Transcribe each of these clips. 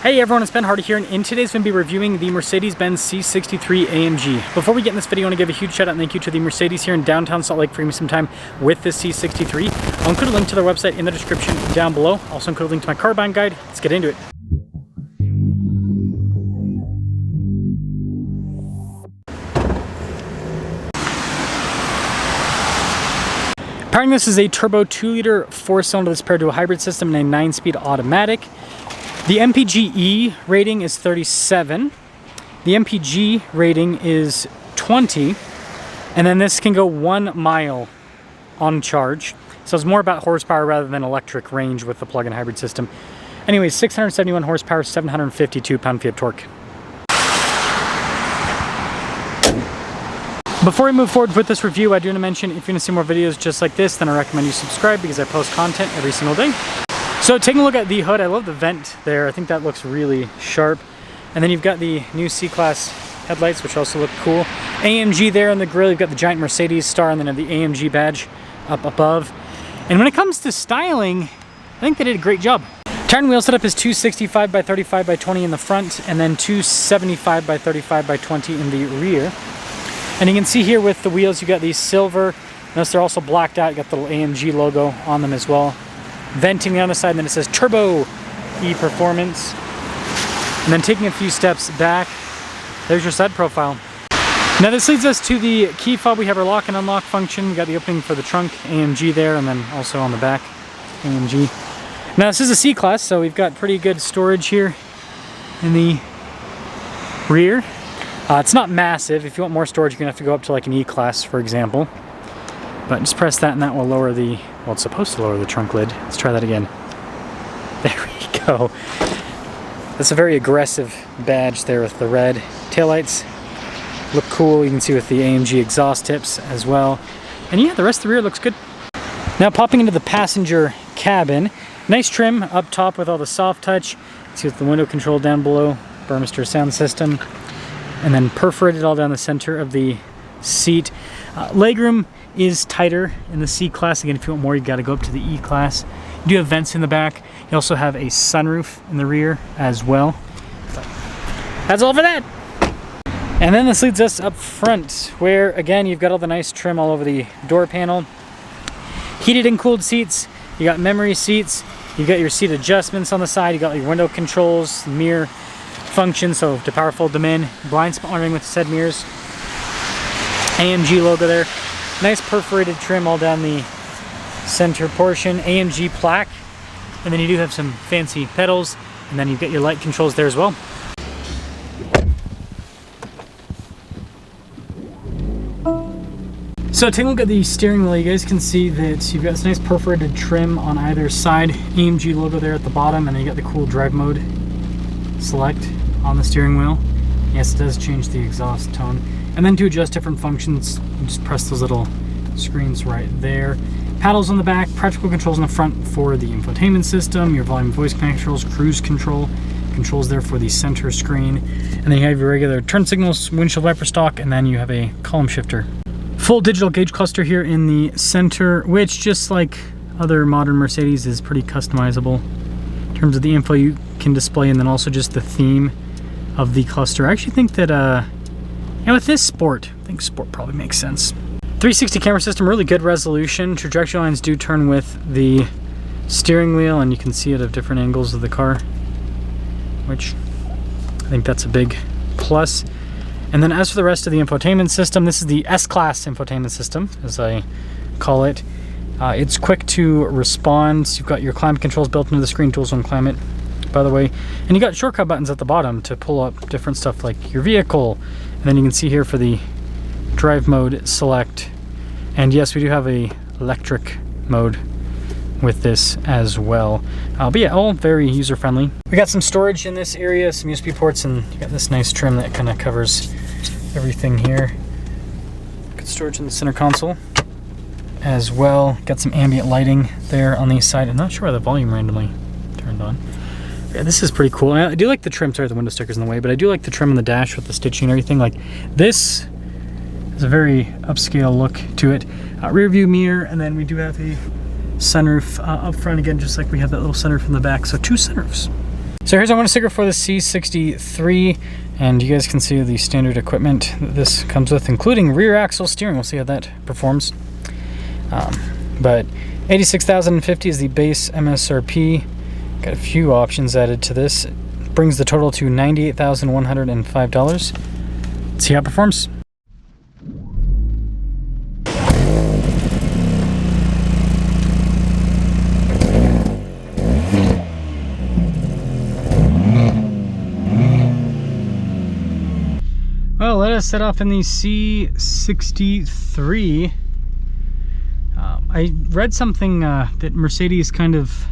Hey everyone, it's Ben Hardy here, and in today's going to be reviewing the Mercedes-Benz C63 AMG. Before we get in this video, I want to give a huge shout out and thank you to the Mercedes here in downtown Salt Lake for giving me some time with the C63. I'll include a link to their website in the description down below. Also include a link to my car buying guide. Let's get into it. Powering this is a turbo 2-liter 4-cylinder that's paired to a hybrid system and a 9-speed automatic. The MPGe rating is 37. The MPG rating is 20. And then this can go 1 mile on charge. So it's more about horsepower rather than electric range with the plug-in hybrid system. Anyways, 671 horsepower, 752 pound-feet of torque. Before we move forward with this review, I do want to mention if you want to see more videos just like this, then I recommend you subscribe because I post content every single day. So taking a look at the hood, I love the vent there. I think that looks really sharp. And then you've got the new C-Class headlights, which also look cool. AMG there on the grille, you've got the giant Mercedes star, and then the AMG badge up above. And when it comes to styling, I think they did a great job. Tire and wheel setup is 265 by 35 by 20 in the front, and then 275 by 35 by 20 in the rear. And you can see here with the wheels, you've got these silver. Notice they're also blacked out. You got the little AMG logo on them as well. Venting on the side, and then it says Turbo E-Performance. And then taking a few steps back, there's your side profile. Now this leads us to the key fob. We have our lock and unlock function. We got the opening for the trunk, AMG there, and then also on the back, AMG. Now this is a C-Class, so we've got pretty good storage here in the rear. It's not massive. If you want more storage, you're gonna have to go up to like an E-Class, for example. But just press that and that will lower the, well, it's supposed to lower the trunk lid. Let's try that again. There we go. That's a very aggressive badge there with the red taillights. Look cool. You can see with the AMG exhaust tips as well. And yeah, the rest of the rear looks good. Now popping into the passenger cabin. Nice trim up top with all the soft touch. See with the window control down below, Burmester sound system. And then perforated all down the center of the seat. Legroom is tighter in the C-Class. Again, if you want more, you got to go up to the E-Class. You do have vents in the back. You also have a sunroof in the rear as well. But that's all for that. And then this leads us up front, where again you've got all the nice trim all over the door panel. Heated and cooled seats. You got memory seats. You got your seat adjustments on the side. You got your window controls, mirror function, so to power fold them in. Blind spot monitoring with said mirrors. AMG logo there. Nice perforated trim all down the center portion. AMG plaque. And then you do have some fancy pedals. And then you get your light controls there as well. So taking a look at the steering wheel, you guys can see that you've got this nice perforated trim on either side. AMG logo there at the bottom, and then you got the cool drive mode select on the steering wheel. Yes, it does change the exhaust tone. And then to adjust different functions, you just press those little screens right there. Paddles on the back, practical controls in the front for the infotainment system, your volume voice controls, cruise control, controls there for the center screen. And then you have your regular turn signals, windshield wiper stalk, and then you have a column shifter. Full digital gauge cluster here in the center, which just like other modern Mercedes is pretty customizable. In terms of the info you can display, and then also just the theme of the cluster. I actually think that with this Sport, I think Sport probably makes sense. 360 camera system, really good resolution. Trajectory lines do turn with the steering wheel, and you can see it at different angles of the car, which I think that's a big plus. And then as for the rest of the infotainment system, this is the S-Class infotainment system, as I call it. It's quick to respond. You've got your climate controls built into the screen, dual zone climate, by the way. And you got shortcut buttons at the bottom to pull up different stuff like your vehicle. And then you can see here for the drive mode select. And yes, we do have a electric mode with this as well. But yeah, all very user-friendly. We got some storage in this area, some USB ports, and you got this nice trim that kind of covers everything here. Good storage in the center console as well. Got some ambient lighting there on the side. I'm not sure why the volume randomly turned on. Yeah, this is pretty cool. I do like the trim. Sorry, the window sticker's in the way, but I do like the trim on the dash with the stitching and everything. Like this is a very upscale look to it. Rear view mirror, and then we do have a sunroof up front again, just like we have that little sunroof in the back. So 2 sunroofs. So here's our window sticker for the C63, and you guys can see the standard equipment that this comes with, including rear axle steering. We'll see how that performs. But $86,050 is the base MSRP. Got a few options added to this. It brings the total to $98,105. Let's see how it performs. Well, let us set off in the C63. I read something that Mercedes kind of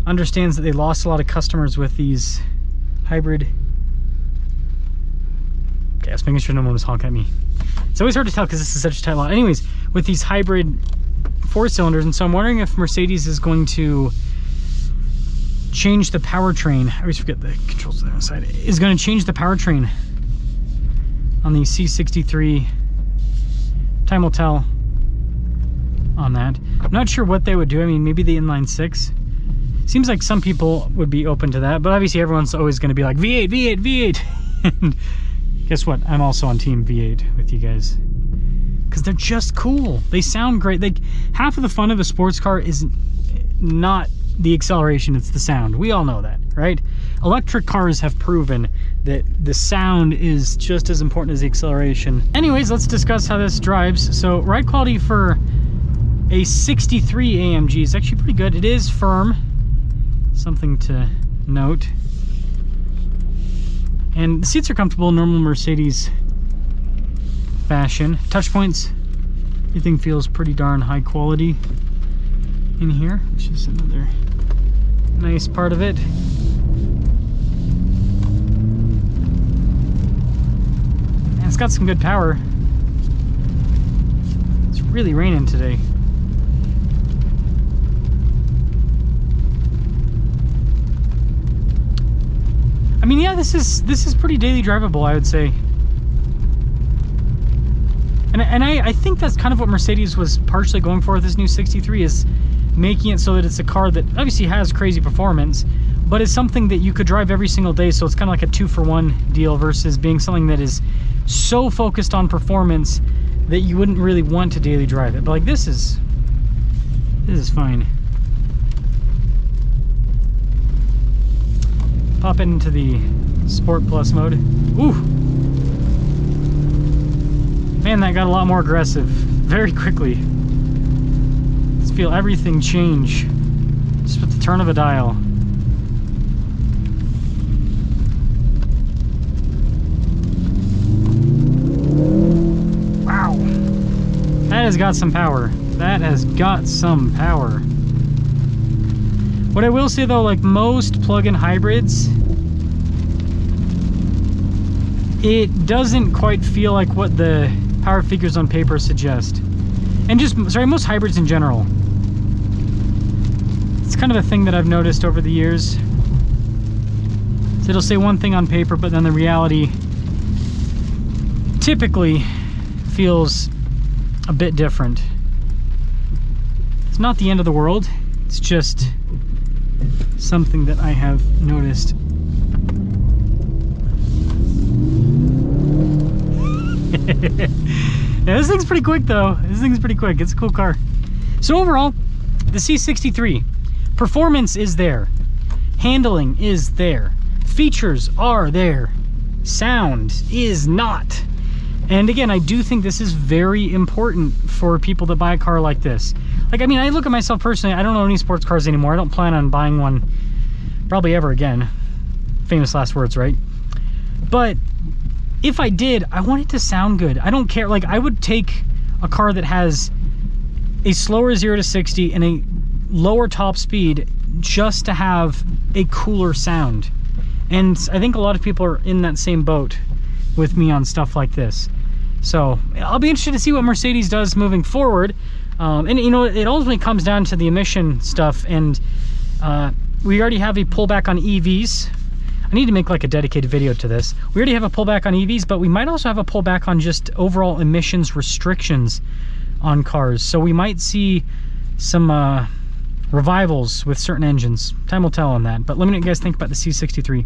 understands that they lost a lot of customers with these hybrid. Okay, I was making sure no one was honking at me. It's always hard to tell because this is such a tight lot. Anyways, with these hybrid 4-cylinders, and so I'm wondering if Mercedes is going to change the powertrain. I always forget the controls there on the side. Is going to change the powertrain on the C63. Time will tell on that. I'm not sure what they would do. I mean, maybe the inline 6. Seems like some people would be open to that, but obviously everyone's always going to be like V8, V8, V8. And guess what? I'm also on team V8 with you guys because they're just cool. They sound great. Like, half of the fun of a sports car is not the acceleration, it's the sound. We all know that, right? Electric cars have proven that the sound is just as important as the acceleration. Anyways, let's discuss how this drives. So ride quality for a 63 AMG is actually pretty good. It is firm, something to note. And the seats are comfortable, normal Mercedes fashion. Touch points, everything feels pretty darn high quality in here, which is another nice part of it. And it's got some good power. It's really raining today. I mean, yeah, this is pretty daily drivable, I would say. And I think that's kind of what Mercedes was partially going for with this new 63, is making it so that it's a car that obviously has crazy performance, but it's something that you could drive every single day, so it's kind of like a 2-for-1 deal versus being something that is so focused on performance that you wouldn't really want to daily drive it. But like this is fine. Pop it into the Sport Plus mode. Ooh! Man, that got a lot more aggressive very quickly. Let's feel everything change just with the turn of a dial. Wow! That has got some power. That has got some power. What I will say though, like most plug-in hybrids, it doesn't quite feel like what the power figures on paper suggest. And just, sorry, most hybrids in general. It's kind of a thing that I've noticed over the years. So it'll say one thing on paper, but then the reality typically feels a bit different. It's not the end of the world. It's just something that I have noticed. Yeah, this thing's pretty quick though. This thing's pretty quick. It's a cool car. So overall, the C63, performance is there. Handling is there. Features are there. Sound is not. And again, I do think this is very important for people that buy a car like this. Like, I mean, I look at myself personally, I don't own any sports cars anymore. I don't plan on buying one probably ever again. Famous last words, right? But if I did, I want it to sound good. I don't care. Like, I would take a car that has a slower 0 to 60 and a lower top speed just to have a cooler sound. And I think a lot of people are in that same boat with me on stuff like this. So I'll be interested to see what Mercedes does moving forward. And you know, it ultimately comes down to the emission stuff, and we already have a pullback on EVs. I need to make like a dedicated video to this. We already have a pullback on EVs, but we might also have a pullback on just overall emissions restrictions on cars. So we might see some revivals with certain engines. Time will tell on that. But let me know what you guys think about the C63.